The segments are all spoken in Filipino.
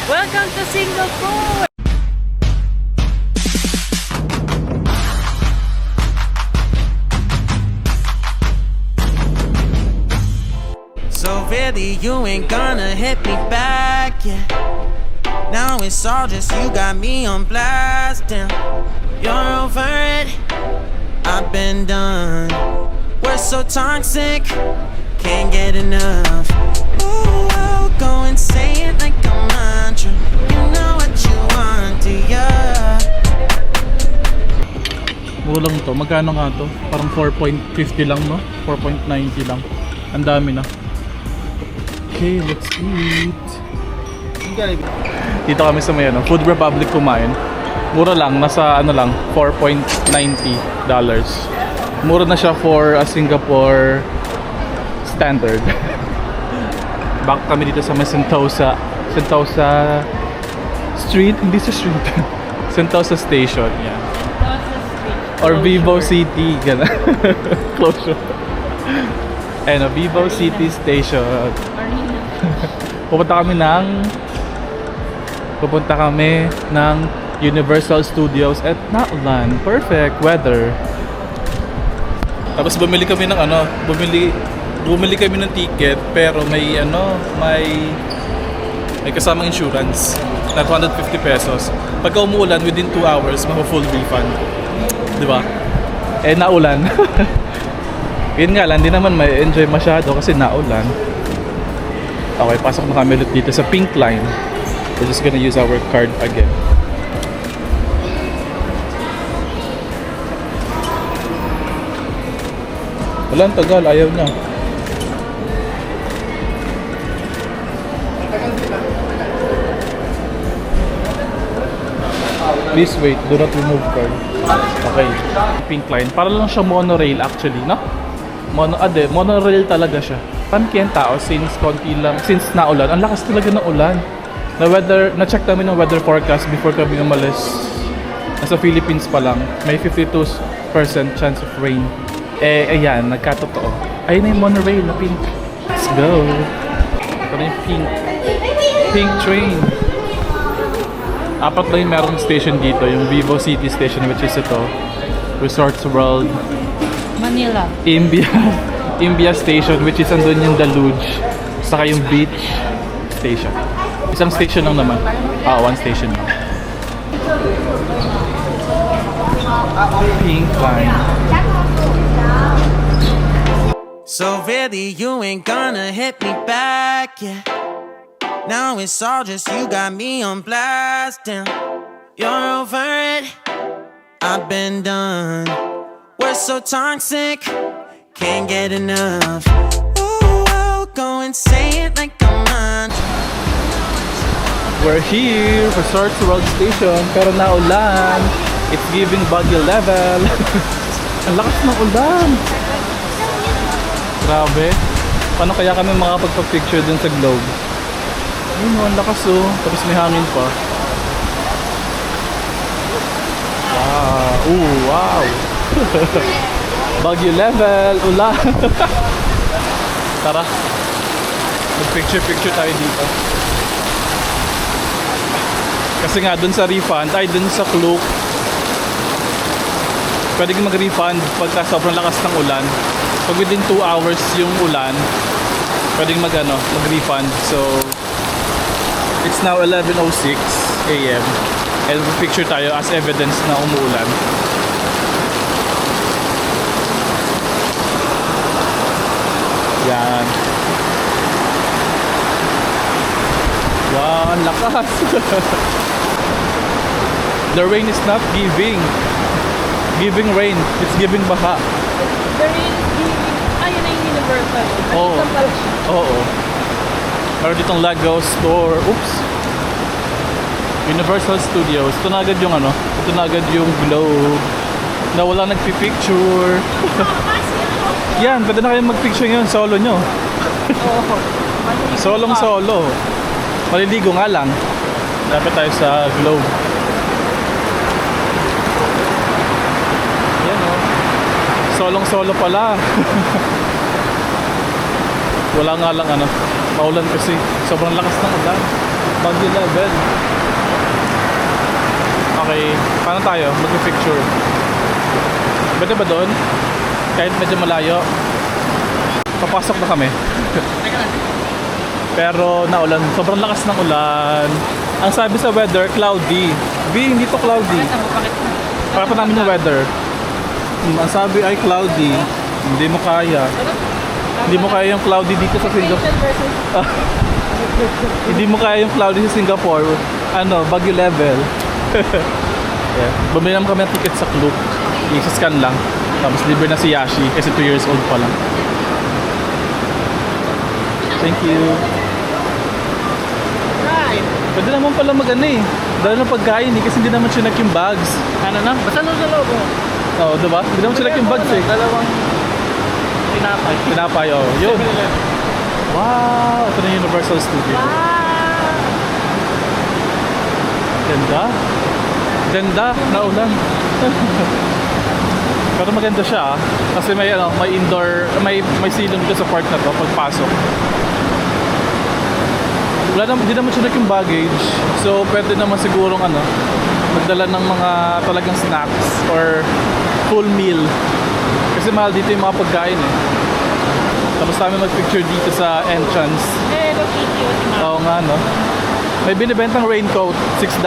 Welcome to Singapore! So really you ain't gonna hit me back, yeah. Now it's all just you got me on blast, damn. You're over it, I've been done. We're so toxic, can't get enough. Ooh, I'll go and say it like a mantra. You know what you want, do ya? Mura lang to. Magkano nga to? Parang 4.50 lang, no? 4.90 lang. Ang dami na. Okay, let's eat. Dito kami sa may Food Republic kumain. Mura lang, nasa ano lang, $4.90. Mura na siya for a Singapore standard. Back kami dito sa may Sentosa Street, hindi sa street. Sentosa Station, yan. Or Vivo City, gano'n. Closure. Ayun, Vivo City Station. Pupunta kami ng Universal Studios at Naulan. Perfect weather. Tapos bumili kami ng bumili kami ng ticket pero may kasamang insurance na 250 pesos. Pagka umuulan within 2 hours, full refund. 'Di ba? Naulan. Yun nga lang, hindi naman may enjoy masyado kasi naulan. Okay, pasok na kami ulit dito sa Pink Line. We're just gonna use our card again. Wala, ang tagal, ayaw niya. Please wait, do not remove card. Okay, Pink Line. Para lang siya monorail actually, no? Monorail talaga siya. Panki ang tao since naulan. Ang lakas talaga ng ulan. Na-check namin ng weather forecast before kami umalis. Nasa Philippines pa lang, may 52% chance of rain. Ayan, nagkatotoo. Ayun na yung monorail na pink. Let's go. Ito na yung pink train. 4 lang yung merong station dito. Yung Vivo City Station, which is ito. Resorts World Manila. Imbia Station, which is andun yung Deluge. Saka yung Beach Station. Isang station lang naman. One station lang. Pink Line. So really you ain't gonna hit me back, yeah. Now it's all just you got me on blast, damn. You're over it, I've been done. We're so toxic, can't get enough. Ooh, I'll go and say it like a mantra. We're here, Resorts World Station, pero naulan. It's giving Baguio level. Ang lakas ng ulan. Grabe. Paano kaya kami makapagpa-picture dun sa globe? Ayun, ang lakas oh. Tapos may hangin pa. Wow. Ooh, wow. Baguio level, ulan. Tara. Mag-picture tayo dito. Kasi nga dun sa refund, dun sa Klook, pwede kang mag-refund pagka sobrang lakas ng ulan. Pag within 2 hours yung ulan, pwede mag-refund. So, it's now 11:06 AM. And picture tayo as evidence na umuulan. Yan. Wow, ang lakas. The rain is not giving rain, it's giving baha. The rain is giving... Ayun na yung Universal. Oo. Oo. Meron ditong Lagos Store. Oops. Universal Studios. Ito na agad yung ito na agad yung globe. Na wala nagpipicture. Yan, pwede na kayo magpicture ngayon. Solo nyo. Solo. Maliligo nga lang. Dapat tayo sa globe. Yan o. Solo pala. Wala nga lang maulan kasi. Sobrang lakas ng ulan. Baguio level. Okay, paano tayo? Mag-picture. Pwede ba doon? Kahit medyo malayo. Papasok na kami. Pero naulan. Sobrang lakas ng ulan. Ang sabi sa weather, cloudy. Hindi to cloudy. Para pa namin yung weather. Ang sabi ay cloudy. Hindi mo kaya. Hindi mo kaya yung cloudy dito sa Singapore. Hindi mo kaya yung cloudy sa Singapore. Baguio level. Yeah. Bumili naman kami ng ticket sa Klook. I-scan lang. Tapos libre na si Yashi kasi 2 years old pa lang. Thank you. Right. Pwede naman pala dahil ng pagkain kasi hindi naman chinak yung bags. Ano na? Basta nung sa loob mo. Oo, diba? Hindi naman chinak yung bags eh. Dalawang tinapay. Tinapay, oh. Yun. Wow! Ito na yung Universal Studio. Wow! Ganda. Ganda. Naulan. Pero maganda siya kasi may indoor, may silong dito sa part na to pagpasok. Hindi naman siya yung baggage. So pwede naman sigurong magdala ng mga talagang snacks or full meal. Kasi mahal dito yung mga pagkain eh. Tapos namin mag-picture dito sa entrance. Oo nga no. May binibentang raincoat, $6.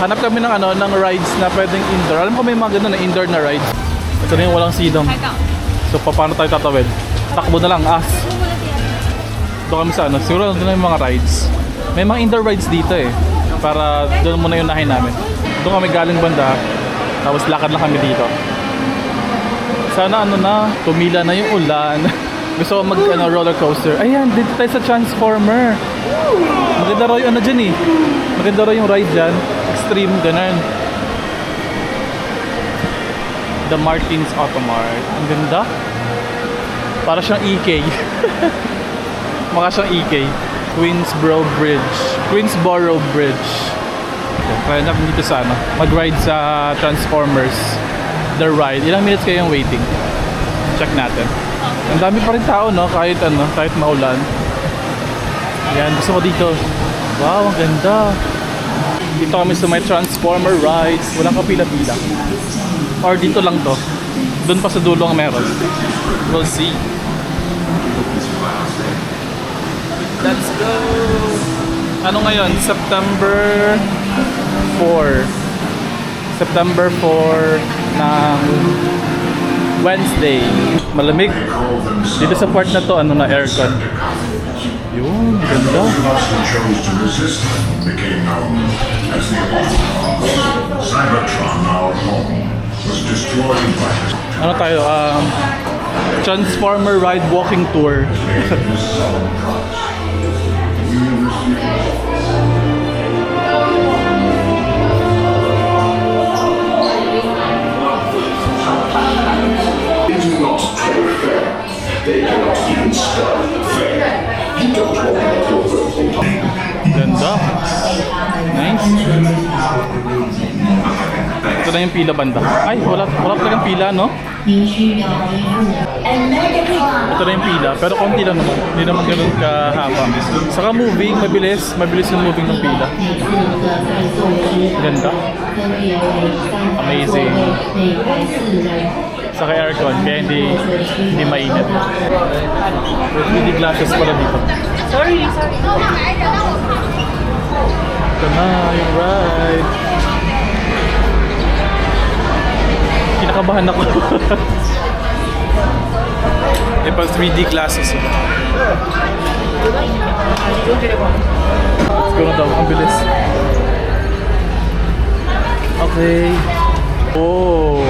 Hanap kami ng rides na pwedeng indoor. Alam ko may mga ganun na indoor na rides. Ito na yung walang silong. So paano tayo tatawid? Takbo na lang, Doon kami sa siguro doon na yung mga rides. May mga indoor rides dito eh. Para doon muna yung nahin namin. Doon kami galing banda. Tapos lakad lang kami dito. Sana tumila na yung ulan. Gusto ko roller coaster. Ayan, dito tayo sa Transformer. Maganda raw yung dyan eh. Maganda raw yung ride dyan. Extreme, ganun. The Martins Automart. Ang ganda. Para siyang EK. Maka siyang EK. Queensboro Bridge. Kaya na dito sa mag-ride sa Transformers. The ride. Ilang minutes kayong waiting? Check natin. Ang dami pa rin tao kahit kahit maulan. Yan, gusto ko dito. Wow, ang ganda. Dito kami sa may Transformer rides. Walang kapila-pila. Or dito lang to. Doon pa sa dulo ang meron. We'll see. Let's go! Ano ngayon? September 4. September 4 ng Wednesday. Malamig. Dito sa part na to, aircon. Yun, ganda. Ano tayo? Transformer ride walking tour. Ganda. Nice. Ito na yung pila banda. Ay, wala talagang pila, no? Ito na yung pila, pero konti lang naman. Hindi naman ganun kahaba. Saka moving, mabilis yung moving ng pila. Ganda. Amazing. Saka aircon, kaya hindi mainit. With the glasses pala dito. Sorry. Ito na yung ride. Kinakabahan ako. May pang 3D glasses. Let's go na daw, ang bilis. Okay. Oh.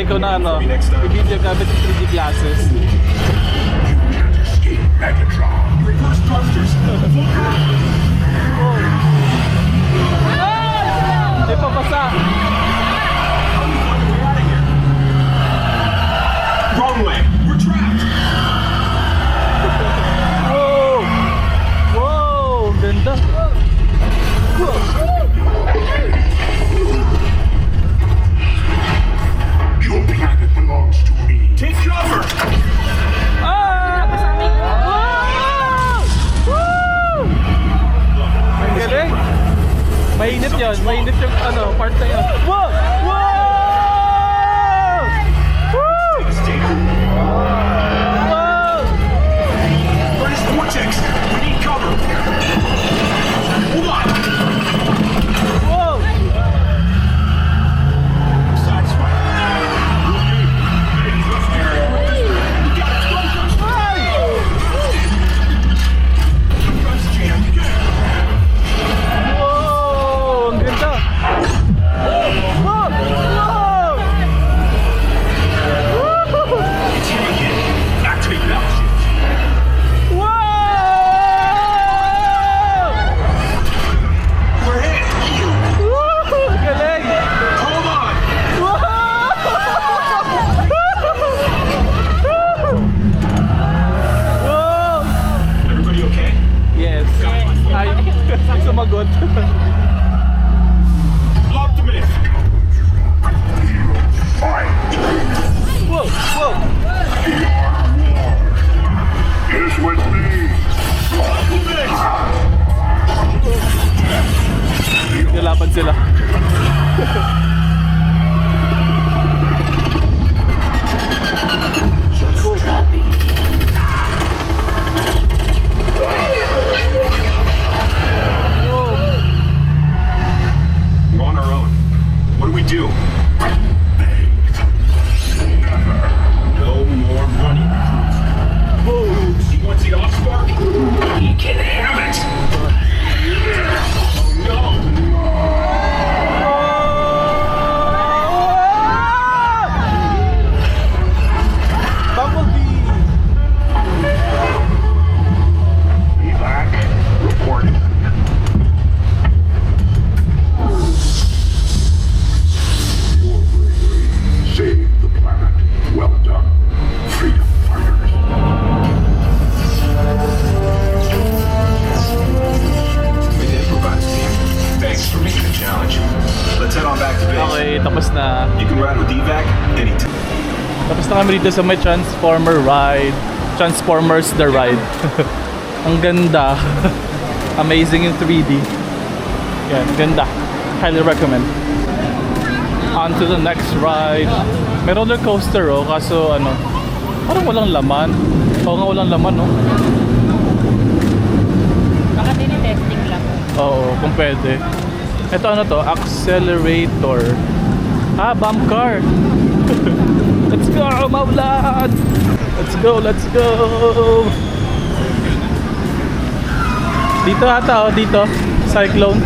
ikaw na ano, i-video gamit yung 3D glasses. Escape Megatron. Reverse thrusters. Hindi pa basa. Wrong way. We're trapped. Wow! Wow! Ganda! Your planet belongs to me. Take cover. Ah! Wow! Woo! Ang galing! Mainit yun. Mainit yung ano, part na yun. Wow! Wow! Woo! Wow! Furnace vortex. We need cover. Hold on. Wow! Sideswipe. Wow! Ang ganda! Wow! Wow! Woo! It's him again. Activate battleship. Wow! We're hit. Woo! Galing! Hold on. Wow! Everybody okay? Yes. Ay, sumagot. Optimus. Fight. Wow! Wow! Is with me. Lalaban sila. We're on our own. What do we do? No more running. He wants the off spark. He can have it. Oh no. Bumblebee! Evac reported. Your bravery saved the planet. Well done, freedom fighters. We improvise team. Thanks for making the challenge. Let's head on back to base. Okay, tapos na. You can ride with Evac anytime. Tapos na kami dito sa may Transformer ride. Transformers the ride. Ang ganda. Amazing yung 3D. Yan, ganda. Highly recommend. On to the next ride. May roller coaster oh, kaso ano, parang walang laman. Oo nga walang laman no. Baka tinitesting lang. Oo, kung pwede. Ito ano to? Accelerator. Ah, bump car. Let's go, Maulan! Let's go, let's go! Dito ata, oh, dito. Cyclone.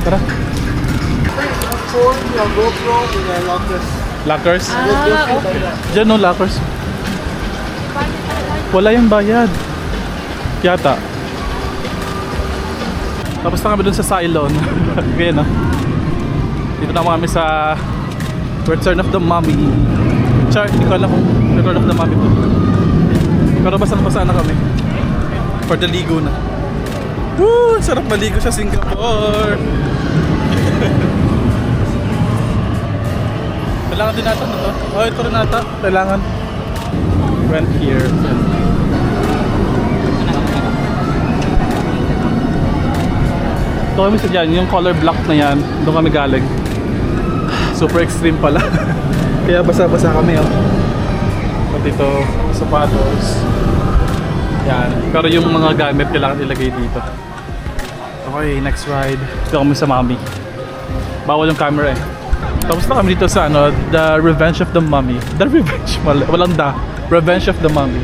Tara. Lockers? Ah, okay. Diyan no, lockers. Wala yung bayad. Yata. Tapos na kami dun sa Cylon. Ganyan no. Dito na kami sa Return of the Mummy. Char, hindi ko alam kung Return of the Mummy to. Pero basta na kami. For the ligo na. Woo! Sarap maligo sa Singapore! Kailangan din natin ito. Oh, ito rin nata. Kailangan. Rent here. Ito kami sa dyan. Yung color block na yan. Doon kami galing. Super extreme pala. Kaya basa-basa kami oh. Pati ito, sapatos. Yan. Pero yung mga gamit kailangan ilagay dito. Okay, next ride. Ito kami sa Mummy. Bawal yung camera eh. Tapos na kami dito sa ano, The Revenge of the Mummy. The Revenge, walang da. Revenge of the Mummy.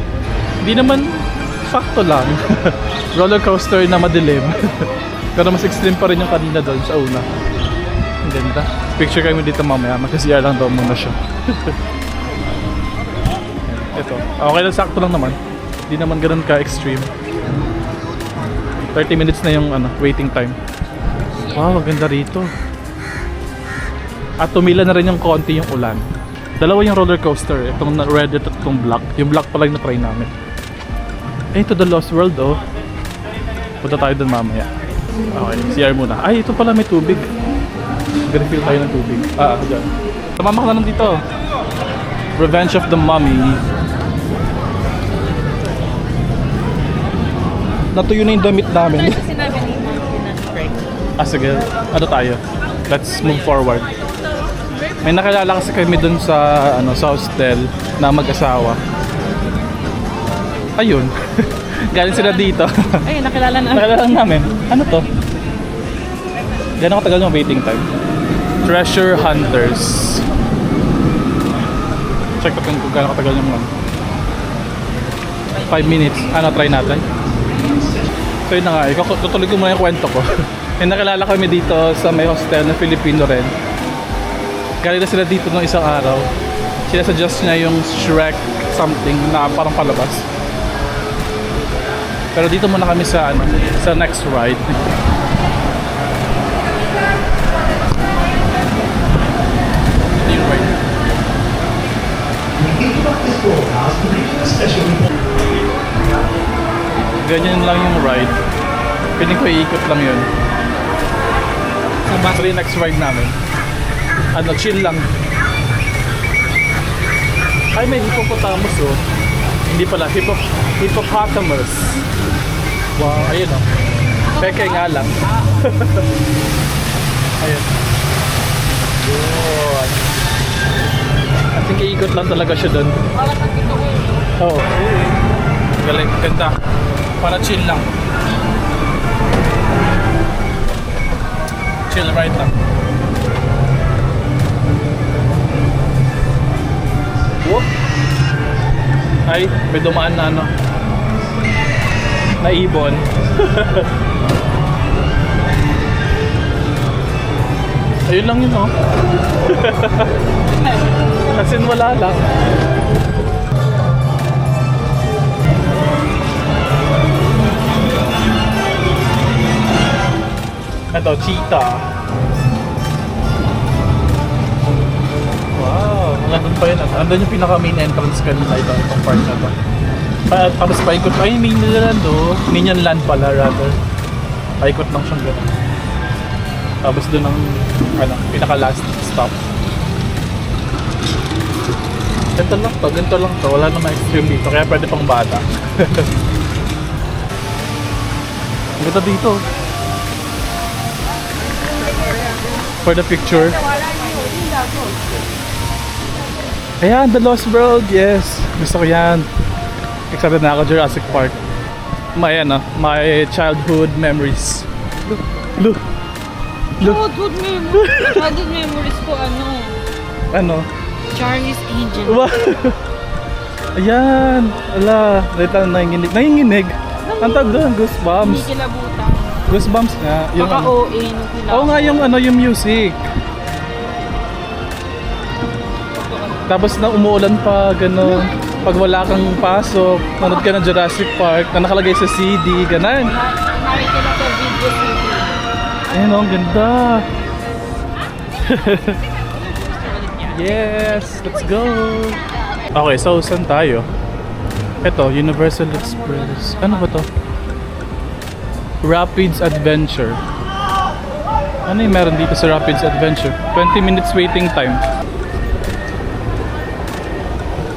Hindi naman sakto lang. Roller coaster na madilim. Pero mas extreme pa rin yung kanina doon sa una. Ang ganda. Picture kami dito mamaya. Mag-CR lang daw muna siya. Ito. Okay lang, sakto lang naman. Hindi naman ganun ka-extreme. 30 minutes na yung waiting time. Wow, maganda rito. At tumila na rin yung konti yung ulan. Dalawa yung roller coaster. Itong red at itong black. Yung black pala yung na-try namin. Ito the Lost World oh. Punta tayo dun mamaya. Okay, CR muna. Ay, ito pala may tubig. Refill tayo ng tubig. Dyan. Tamama ka na lang dito. Revenge of the Mummy. Natuyo na yung damit namin. Kasi sinabi ni Pinag-break. Sige. Ano tayo? Let's move forward. May nakilala kasi kami dun sa sa hostel na mag-asawa. Ayun. Galing sila dito. Ay, nakilala na. Nakilala namin. Ano to? Gano'ng katagal yung waiting time? Treasure Hunters. Check natin kung gano'ng katagal yung 5 minutes. Try natin. So yun na nga, tutuloy ko muna yung kwento ko. May nakilala kami dito sa may hostel na Filipino rin. Galing na sila dito nung isang araw. Sila suggest niya yung Shrek something na parang palabas. Pero dito muna kami sa sa next ride. Yung ride. Ganyan lang yung ride. Piling ko iikot lang yun. So yung next ride namin. Chill lang. Ay, may hippopotamus oh. Hindi pala, hippopotamus. Wow, ayun oh. Peke nga lang. Ayun. Good. I think iikot lang talaga siya doon. Oo. Galing, ganda. Para chill lang. Chill right lang. Whoop. Ay, may dumaan na na ibon. Ayun lang yun oh. Kasi wala lang. Ito, cheetah. Wow, nandun pa yun. Andun yung pinaka main entrance kanina itong park na to. Tapos paikot. Ay, Minion Land oh. Minion Land pala rather. Paikot lang siyang gano'n. Tapos doon ang pinaka last stop. Ganito lang to, ganito lang to. Wala namang extreme dito, kaya pwede pang bata. Ang ganda dito. For the picture. Ayan, The Lost World, yes. Gusto ko yan. Excited na ako, Jurassic Park. My childhood memories. Look. Childhood memories. Childhood memories ko Ano? Charlie's Angel. Wow. Ayan. Ala, nanginginig. Ang tawag doon, Goosebumps. Hindi kilabutan. Goosebumps nga. Yung Paka-OA nung kilala. Oo nga, yung music. Tapos na umuulan pa, gano'n. Pag wala kang pasok, nanood ka ng Jurassic Park na nakalagay sa CD, gano'n. Nakikita sa video CD. Ayun oh, ang ganda. Yes, let's go. Okay, so saan tayo? Ito, Universal Express. Ano ba to? Rapids Adventure. Ano yung meron dito sa Rapids Adventure? 20 minutes waiting time.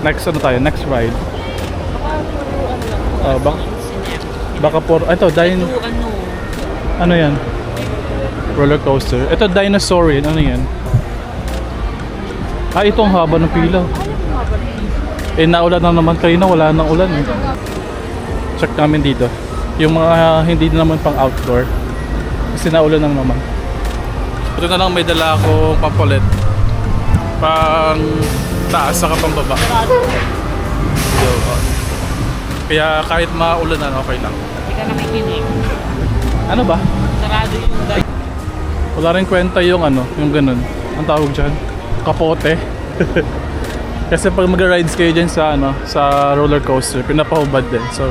Next tayo? Next ride. Baka ito, ano yan? Roller coaster. Ito, dinosaur yan. Ano yan? Ito ang haba ng pila. Naulan na naman kayo na. Wala nang ulan eh. Check namin dito. Yung mga hindi naman pang outdoor. Kasi naulan lang naman. Ito na lang may dala akong pampalit. Pang taas saka pang baba. Kaya kahit maulanan, okay lang. Hindi ka nakikinig. Ano ba? Sarado yung Wala rin kwenta yung ano, yung ganun. Ang tawag dyan, kapote. Kasi pag mag-rides kayo dyan sa ano, sa roller coaster, pinapahubad din. So,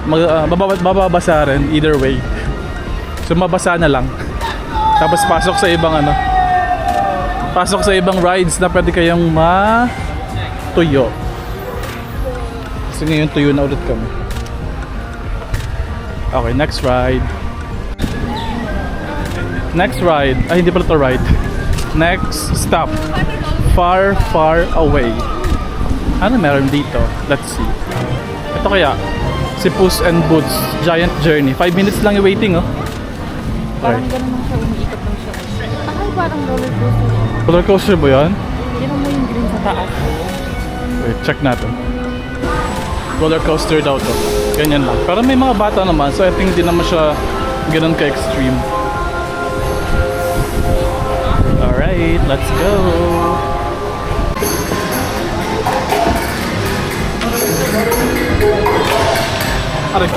mababasa rin either way. So, mabasa na lang. Tapos pasok sa ibang ano, pasok sa ibang rides na pwede kayong matuyo. Kasi ngayon tuyo na ulit kami. Okay, next ride. Next ride. Ay, hindi pala to ride. Next stop. Far, far away. Ano meron dito? Let's see. Ito kaya, si Puss and Boots Giant Journey. 5 minutes lang yung waiting, oh. Parang ganun lang siya, umiikot lang siya. Ay, parang roller coaster. Roller coaster ba yan? Yun mo yung green sa taas. Wait, check natin. Roller coaster daw to. Ganyan lang. Pero may mga bata naman, so I think hindi naman siya ganun ka-extreme. Alright, let's go! Aray.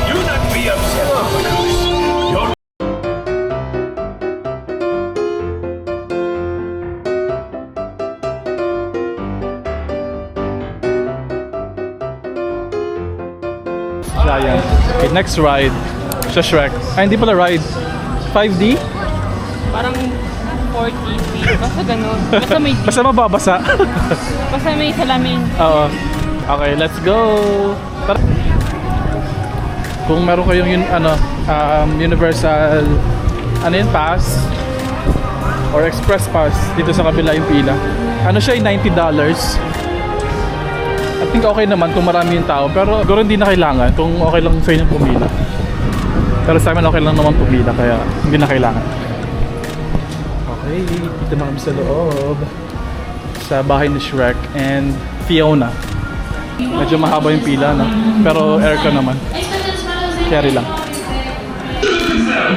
Do not be upset, Goose. Your Giant. Okay, next ride. Sa Shrek. Ay, hindi pala ride. 5D? Parang 40 feet. Basta ganun. Basta may Basta mababasa. Basta may salamin. Oo. Okay, let's go! Tara. Kung meron kayong yun, ano, Universal Pass or Express Pass dito sa kabila yung pila. Ano siya, $90. I think okay naman kung marami yung tao, pero siguro hindi na kailangan kung okay lang sa inyo pumila. Pero sa amin okay lang naman pumila, kaya hindi na kailangan. Okay, dito na kami sa loob. Sa bahay ni Shrek and Fiona. Medyo mahaba yung pila, no? Pero aircon naman. Carry lang.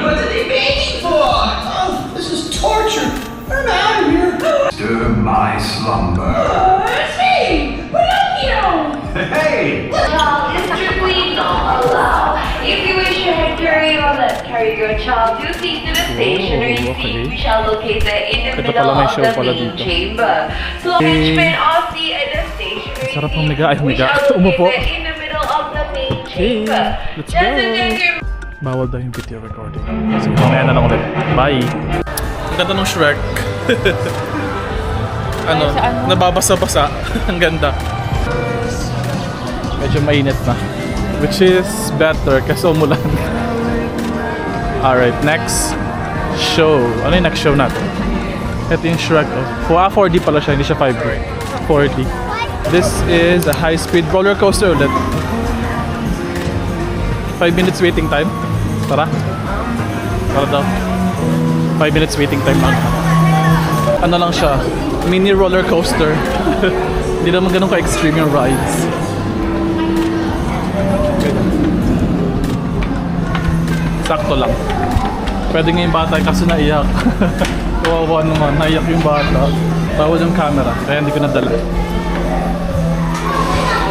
What are they waiting for? Oh, this is torture. I'm out of here. disturb my slumber. It's me, Pinocchio. Hey! Child is strictly not allowed. If you wish to carry your child to seat to the stationary okay. seat, we shall locate it in the Ito middle pala, may of show the pala main dito. chamber. So arrangement of seat at the stationary Sarap seat, humiga. Ay, we humiga. shall locate Umupo. it in the middle of the main Okay, chamber. let's Just go. a gentleman. Bawal daw yung video recording. Sige, mamaya na lang ulit. Bye! Ang ganda ng Shrek. ano, Sa ano? nababasa-basa. Ang ganda. Medyo mainit na. Which is better kasi umulan. Alright, next show. Ano yung next show natin? Ito yung Shrek. 4D pala siya, hindi siya 5D. 4D. This is a high-speed roller coaster ulit. 5 minutes waiting time. Tara. Tara daw. 5 minutes waiting time lang. Ano lang siya? Mini roller coaster. Hindi naman ganun ka-extreme yung rides. Sakto lang. Pwede nga yung bata kaso naiyak. Kawawa naman, naiyak yung bata. Bawal yung camera, kaya hindi ko nadala.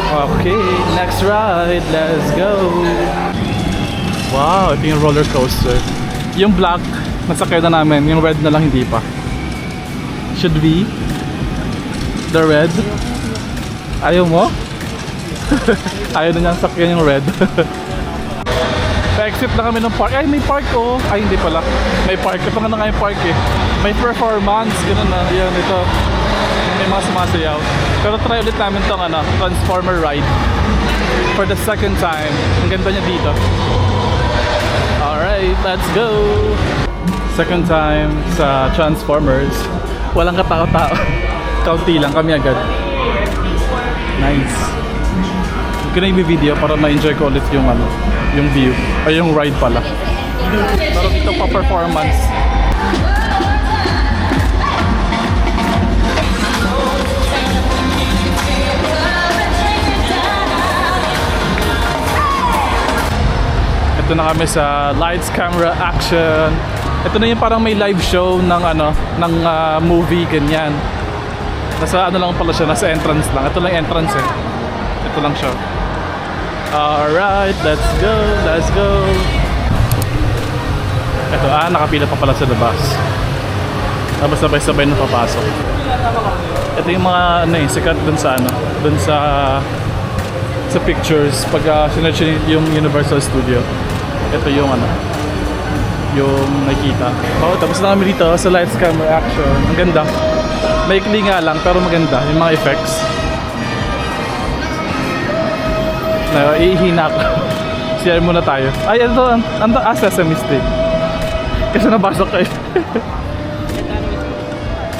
Okay, next ride, let's go! Wow, ito yung roller coaster. Yung black, nasakay na namin, yung red na lang hindi pa. Should we? The red? Ayaw mo? Ayaw na niyang sakyan yung red. Pa-exit na kami ng park. Ay, may park oh. Ay, hindi pala. May park. Ito nga na nga yung park eh. May performance. Ganun na. Yan, ito. May mga sumasayaw. Pero try ulit namin tong ano, Transformer ride. For the second time. Ang ganda niya dito. Alright, let's go! Second time sa Transformers. Walang katao-tao. Kaunti lang kami agad. Nice. Huwag ko na yung video para ma-enjoy ko ulit yung ano, yung view. Ay, yung ride pala. Pero dito pa performance. Ito na kami sa lights, camera, action. Ito na yung parang may live show ng ano, ng movie ganyan. Nasa ano lang pala siya, nasa entrance lang. Ito lang entrance eh. Ito lang siya. Alright, let's go, let's go. Ito, nakapila pa pala sa labas. Tapos sabay-sabay na papasok. Ito yung mga, sikat dun sa dun sa pictures. Pag sinerch yung Universal Studio. Ito yung yung nakita. Tapos na kami dito sa lights, camera, action. Ang ganda. Maikli nga lang, pero maganda. Yung mga effects. Ihina ko. Share muna tayo. Ay, ito, Sesame Street. Kasi nabasok kayo.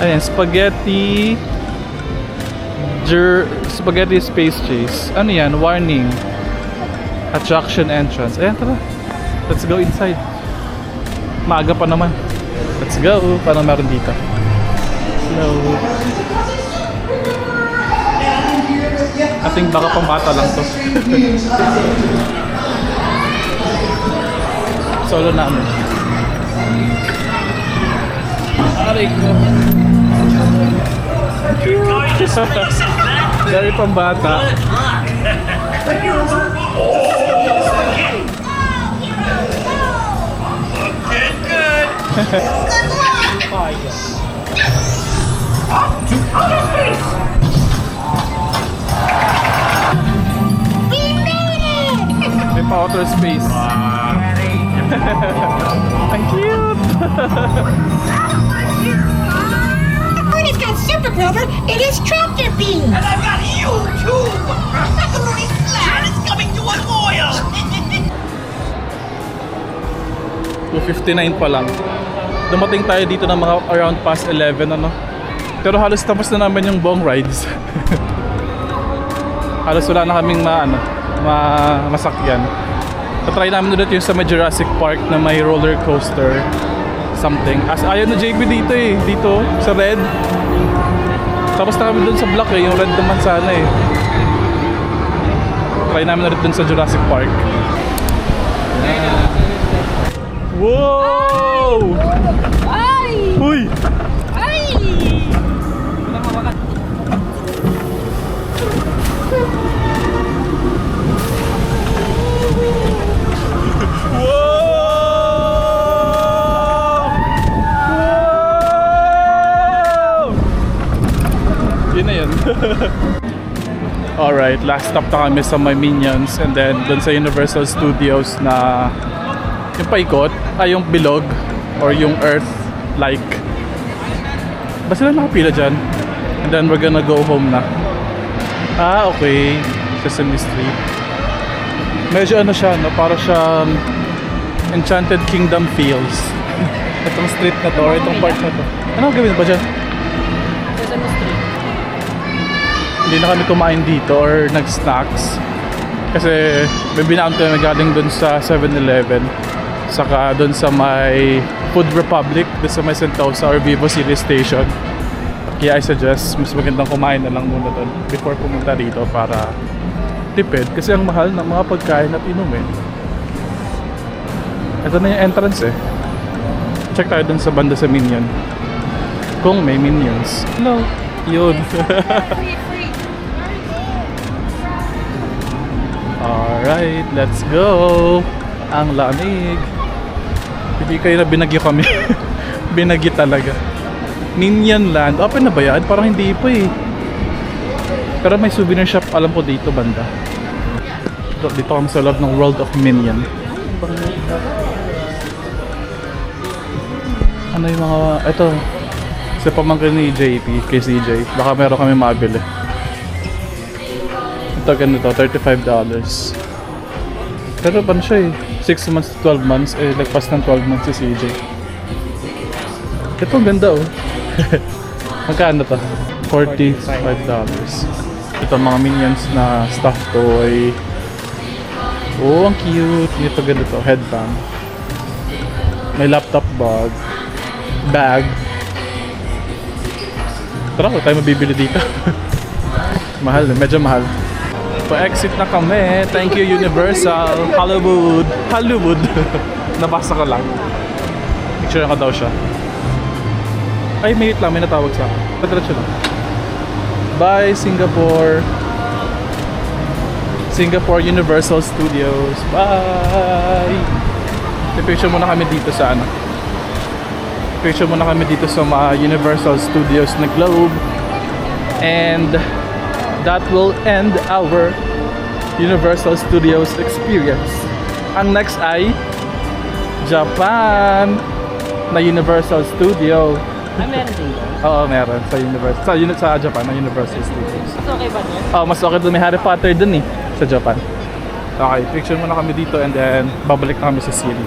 Ayan, Spaghetti Space Chase. Ano yan? Warning. Attraction entrance. Ayan, tara. Let's go inside. Maaga pa naman. Let's go. Paano meron dito? Hello. I think baka pambata lang to. Solo namin. Aray ko. Very pambata. May pa-outer space. Ang cute! Bernie's got super Grover in his tractor beam. And I've got you too! Macaroni Flat is coming to an oil! 2:59 pa lang. Dumating tayo dito ng mga around past 11 Pero halos tapos na naman yung buong rides. Halos wala na kaming masakyan. Try namin ulit yung sa may Jurassic Park na may roller coaster something. Ayaw na JB dito dito sa red. Tapos na kami dun sa black yung red naman sana Try namin ulit dun sa Jurassic Park. Wow! Ay! Uy! Ay! Yun na yun. Alright, last stop na kami sa my Minions and then dun sa Universal Studios na yung paikot, yung bilog or yung earth like. Basta lang nakapila dyan and then we're gonna go home na. Okay, Sesame Street. Medyo siya, para siyang Enchanted Kingdom feels. Itong street na to or itong part na to. Ano gawin ba dyan? Sesame Street. Hindi na kami kumain dito or nag-snacks kasi may binaan ko na galing dun sa 7-Eleven saka dun sa may Food Republic dun sa may Sentosa or Vivo City Station. Kaya I suggest mas magandang kumain na lang muna dun before pumunta dito para tipid kasi ang mahal ng mga pagkain at inumin. Ito na yung entrance Check tayo dun sa banda sa Minion kung may Minions. Hello! Yun. Alright, let's go. Ang lamig. Hindi kayo na binagyo kami. Binagyo talaga. Minion Land. Open na ba yan? Parang hindi pa Pero may souvenir shop alam ko dito banda. Dito kami sa loob ng World of Minion. Ano yung mga... Ito. Sa pamangkin ni JP, kay CJ. Baka meron kami mabili. Ito ganito, $35. Pero pan siya 6 months to 12 months. Lagpas ng 12 months si CJ. Ito, ganda Magkano to? $45. Ito mga Minions na stuffed toy. Oh, ang cute. Ito ganito, headband. May laptop bag. Tara, wala tayo mabibili dito. Mahal, medyo mahal. Pa-exit na kami. Thank you, Universal. Hollywood. Nabasa ko lang. Picture ko daw siya. Ay, minute lang. May natawag sa akin. Padiretso lang. Bye, Singapore. Singapore Universal Studios. Bye! Picture muna kami dito sa ano. Picture muna kami dito sa mga Universal Studios na globe. And that will end our Universal Studios experience. Ang next ay Japan na Universal Studio. Meron din doon. Oo, meron sa Japan na Universal Studios. So, okay ba doon? Oh, mas okay doon, may Harry Potter dun eh sa Japan. Okay, picture muna kami dito and then babalik na kami sa city.